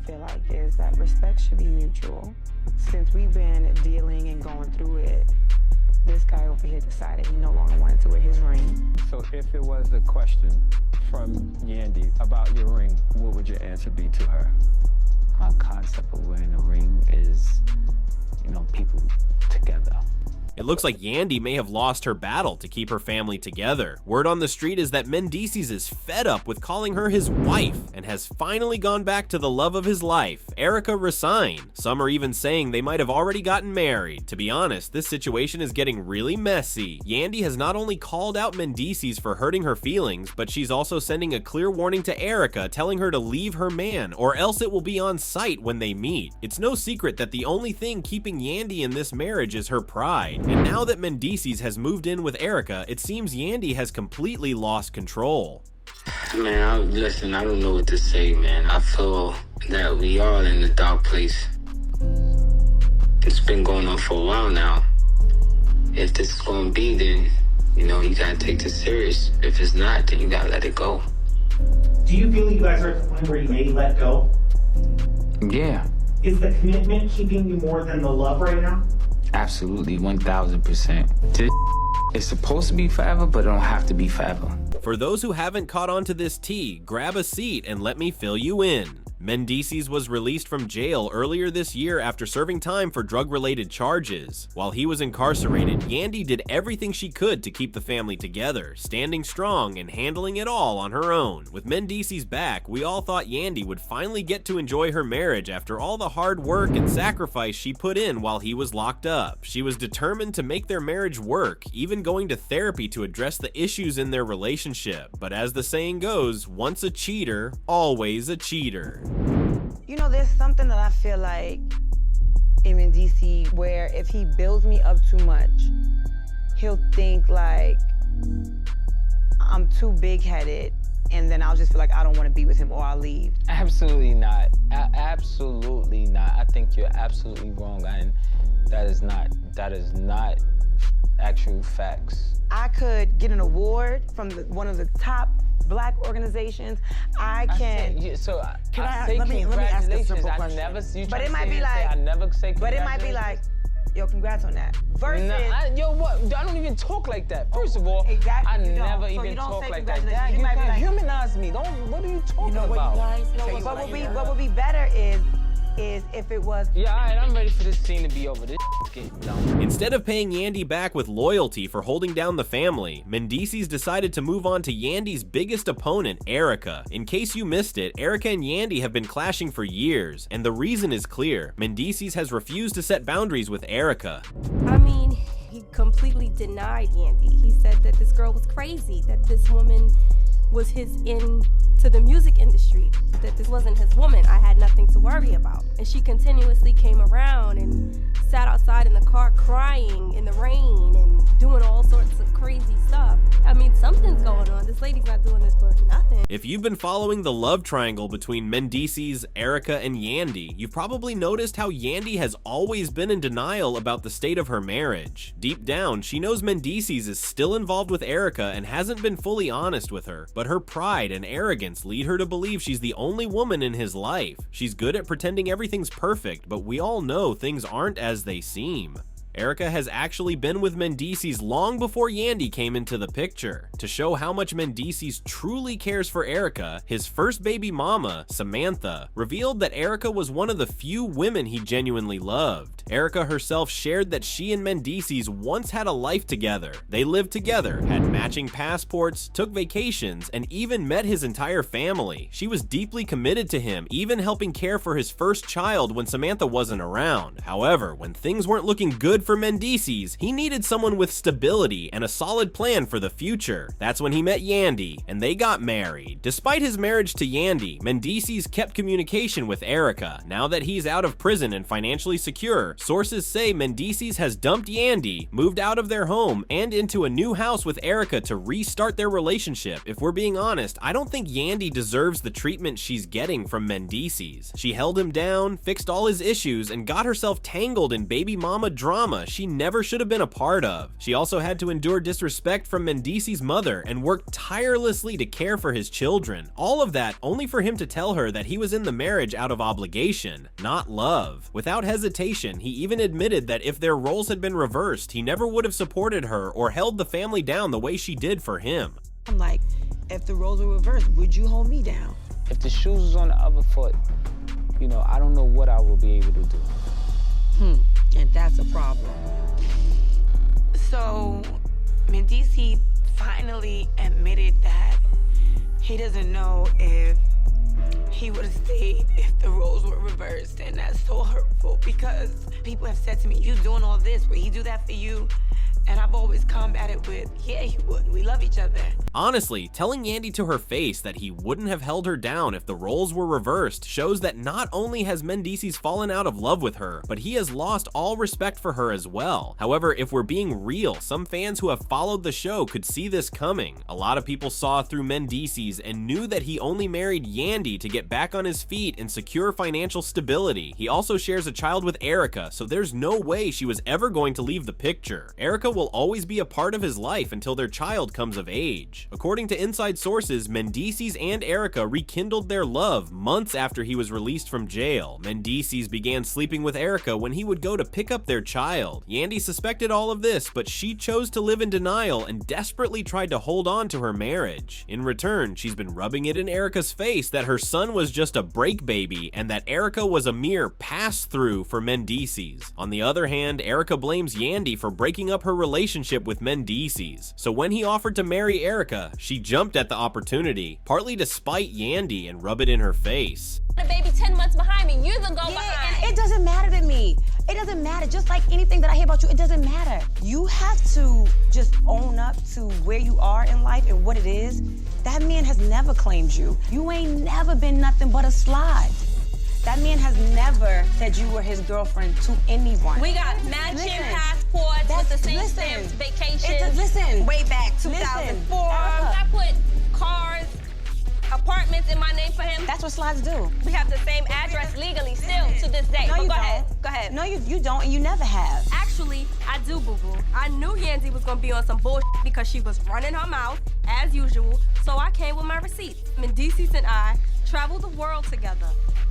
feel like is that respect should be mutual. Since we've been dealing and going through it, this guy over here decided he no longer wanted to wear his ring. So if it was a question from Yandy about your ring, what would your answer be to her? My concept of wearing a ring is, people together. It looks like Yandy may have lost her battle to keep her family together. Word on the street is that Mendeecees is fed up with calling her his wife and has finally gone back to the love of his life, Erica Racine. Some are even saying they might have already gotten married. To be honest, this situation is getting really messy. Yandy has not only called out Mendeecees for hurting her feelings, but she's also sending a clear warning to Erica, telling her to leave her man, or else it will be on sight when they meet. It's no secret that the only thing keeping Yandy in this marriage is her pride. And now that Mendeecees has moved in with Erica, it seems Yandy has completely lost control. Man, listen, I don't know what to say, man. I feel that we are in a dark place. It's been going on for a while now. If this is going to be, then, you got to take this serious. If it's not, then you got to let it go. Do you feel you guys are at the point where you may let go? Yeah. Is the commitment keeping you more than the love right now? Absolutely, 1000%. This is supposed to be forever, but it don't have to be forever. For those who haven't caught on to this tea, grab a seat and let me fill you in. Mendeecees was released from jail earlier this year after serving time for drug-related charges. While he was incarcerated, Yandy did everything she could to keep the family together, standing strong and handling it all on her own. With Mendeecees back, we all thought Yandy would finally get to enjoy her marriage after all the hard work and sacrifice she put in while he was locked up. She was determined to make their marriage work, even going to therapy to address the issues in their relationship. But as the saying goes, once a cheater, always a cheater. There's something that I feel like in Mendeecees where if he builds me up too much, he'll think like I'm too big-headed, and then I'll just feel like I don't want to be with him or I'll leave. Absolutely not. Absolutely not. I think you're absolutely wrong, and that is not actual facts. I could get an award from one of the top Black organizations. Let me ask a simple question. But it might be like, I never say but it might be like, yo, congrats on that. Versus, I don't even talk like that. First of all, exactly, I never even talk like that. You can't humanize me. What are you talking about? What would be better is if it was... Yeah, all right, I'm ready for this scene to be over. This getting done. Instead of paying Yandy back with loyalty for holding down the family, Mendeecees decided to move on to Yandy's biggest opponent, Erica. In case you missed it, Erica and Yandy have been clashing for years, and the reason is clear. Mendeecees has refused to set boundaries with Erica. I mean, he completely denied Yandy. He said that this girl was crazy, that this woman was his in to the music industry, that this wasn't his woman. I had nothing to worry about. And she continuously came around and sat outside in the car crying in the rain and doing all sorts of crazy stuff. I mean, something's going on. This lady's not doing this for nothing. If you've been following the love triangle between Mendeecees, Erica, and Yandy, you've probably noticed how Yandy has always been in denial about the state of her marriage. Deep down, she knows Mendeecees is still involved with Erica and hasn't been fully honest with her, but her pride and arrogance lead her to believe she's the only woman in his life. She's good at pretending everything's perfect, but we all know things aren't as they seem. Erica has actually been with Mendeecees long before Yandy came into the picture. To show how much Mendeecees truly cares for Erica, his first baby mama, Samantha, revealed that Erica was one of the few women he genuinely loved. Erica herself shared that she and Mendeecees once had a life together. They lived together, had matching passports, took vacations, and even met his entire family. She was deeply committed to him, even helping care for his first child when Samantha wasn't around. However, when things weren't looking good for Mendeecees, he needed someone with stability and a solid plan for the future. That's when he met Yandy, and they got married. Despite his marriage to Yandy, Mendeecees kept communication with Erica. Now that he's out of prison and financially secure, sources say Mendeecees has dumped Yandy, moved out of their home, and into a new house with Erica to restart their relationship. If we're being honest, I don't think Yandy deserves the treatment she's getting from Mendeecees. She held him down, fixed all his issues, and got herself tangled in baby mama drama drama she never should have been a part of. She also had to endure disrespect from Mendeecees' mother and worked tirelessly to care for his children. All of that only for him to tell her that he was in the marriage out of obligation, not love. Without hesitation, he even admitted that if their roles had been reversed, he never would have supported her or held the family down the way she did for him. I'm like, if the roles were reversed, would you hold me down? If the shoes was on the other foot, you know, I don't know what I will be able to do. And that's a problem. So, Mendeecees finally admitted that he doesn't know if he would have stayed if the roles were reversed, and that's so hurtful because people have said to me, you doing all this, would he do that for you? And I've always combated with, yeah, he would. We love each other. Honestly, telling Yandy to her face that he wouldn't have held her down if the roles were reversed shows that not only has Mendeecees fallen out of love with her, but he has lost all respect for her as well. However, if we're being real, some fans who have followed the show could see this coming. A lot of people saw through Mendeecees and knew that he only married Yandy to get back on his feet and secure financial stability. He also shares a child with Erica, so there's no way she was ever going to leave the picture. Erica will always be a part of his life until their child comes of age. According to inside sources, Mendeecees and Erica rekindled their love months after he was released from jail. Mendeecees began sleeping with Erica when he would go to pick up their child. Yandy suspected all of this, but she chose to live in denial and desperately tried to hold on to her marriage. In return, she's been rubbing it in Erica's face that her son was just a break baby and that Erica was a mere pass-through for Mendeecees. On the other hand, Erica blames Yandy for breaking up her relationship with Mendeecees. So when he offered to marry Erica, she jumped at the opportunity, partly to spite Yandy and rub it in her face. The baby 10 months behind me, you're the go behind. And it doesn't matter to me. It doesn't matter. Just like anything that I hear about you, it doesn't matter. You have to just own up to where you are in life and what it is. That man has never claimed you. You ain't never been nothing but a slide. That man has never said you were his girlfriend to anyone. We got matching passports with the same stamps, vacations. Listen. Way back 2004. I put cars, apartments in my name for him. That's what slides do. We have the same address legally still to this day. No, but you go don't. ahead. Go ahead. No, you don't, and you never have. Actually, I do, boo-boo. I knew Yandy was gonna be on some bullshit because she was running her mouth, as usual, so I came with my receipts. Mendeecees and I traveled the world together,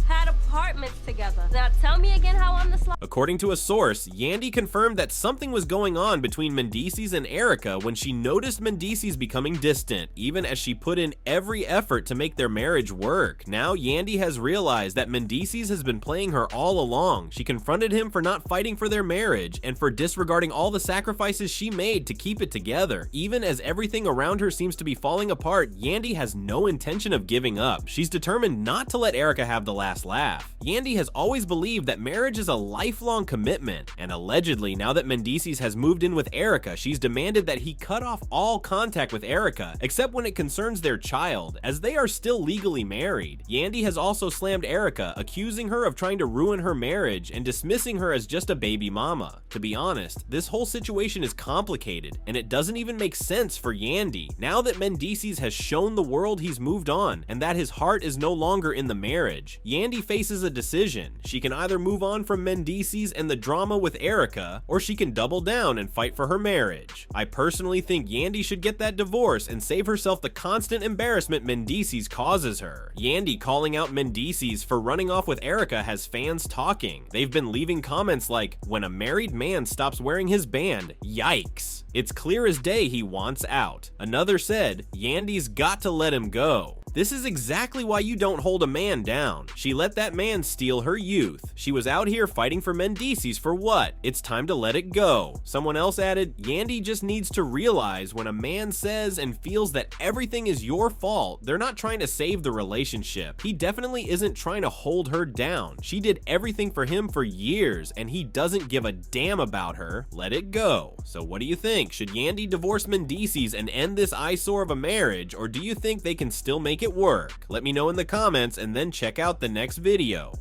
had apartments together. Now tell me again how I'm the slide. According to a source, Yandy confirmed that something was going on between Mendeecees and Erica when she noticed Mendeecees becoming distant, even as she put in every effort to make their marriage work. Now Yandy has realized that Mendeecees has been playing her all along. She confronted him for not fighting for their marriage and for disregarding all the sacrifices she made to keep it together. Even as everything around her seems to be falling apart, Yandy has no intention of giving up. She's determined not to let Erica have the last laugh. Yandy has always believed that marriage is a lifelong commitment, and allegedly, now that Mendeecees has moved in with Erica, she's demanded that he cut off all contact with Erica, except when it concerns their child, as they are still legally married. Yandy has also slammed Erica, accusing her of trying to ruin her marriage and dismissing her as just a baby mama. To be honest, this whole situation is complicated, and it doesn't even make sense for Yandy. Now that Mendeecees has shown the world he's moved on, and that his heart is no longer in the marriage, Yandy faces a decision. She can either move on from Mendeecees and the drama with Erica, or she can double down and fight for her marriage. I personally think Yandy should get that divorce and save herself the constant embarrassment Mendeecees causes her. Yandy calling out Mendeecees for running off with Erica has fans talking. They've been leaving comments like, "When a married man stops wearing his band, yikes. It's clear as day he wants out." Another said, "Yandy's got to let him go." This is exactly why you don't hold a man down. She let that man steal her youth. She was out here fighting for Mendeecees for what? It's time to let it go. Someone else added, "Yandy just needs to realize when a man says and feels that everything is your fault, they're not trying to save the relationship. He definitely isn't trying to hold her down. She did everything for him for years, and he doesn't give a damn about her. Let it go." So what do you think? Should Yandy divorce Mendeecees and end this eyesore of a marriage, or do you think they can still make it work? Let me know in the comments and then check out the next video.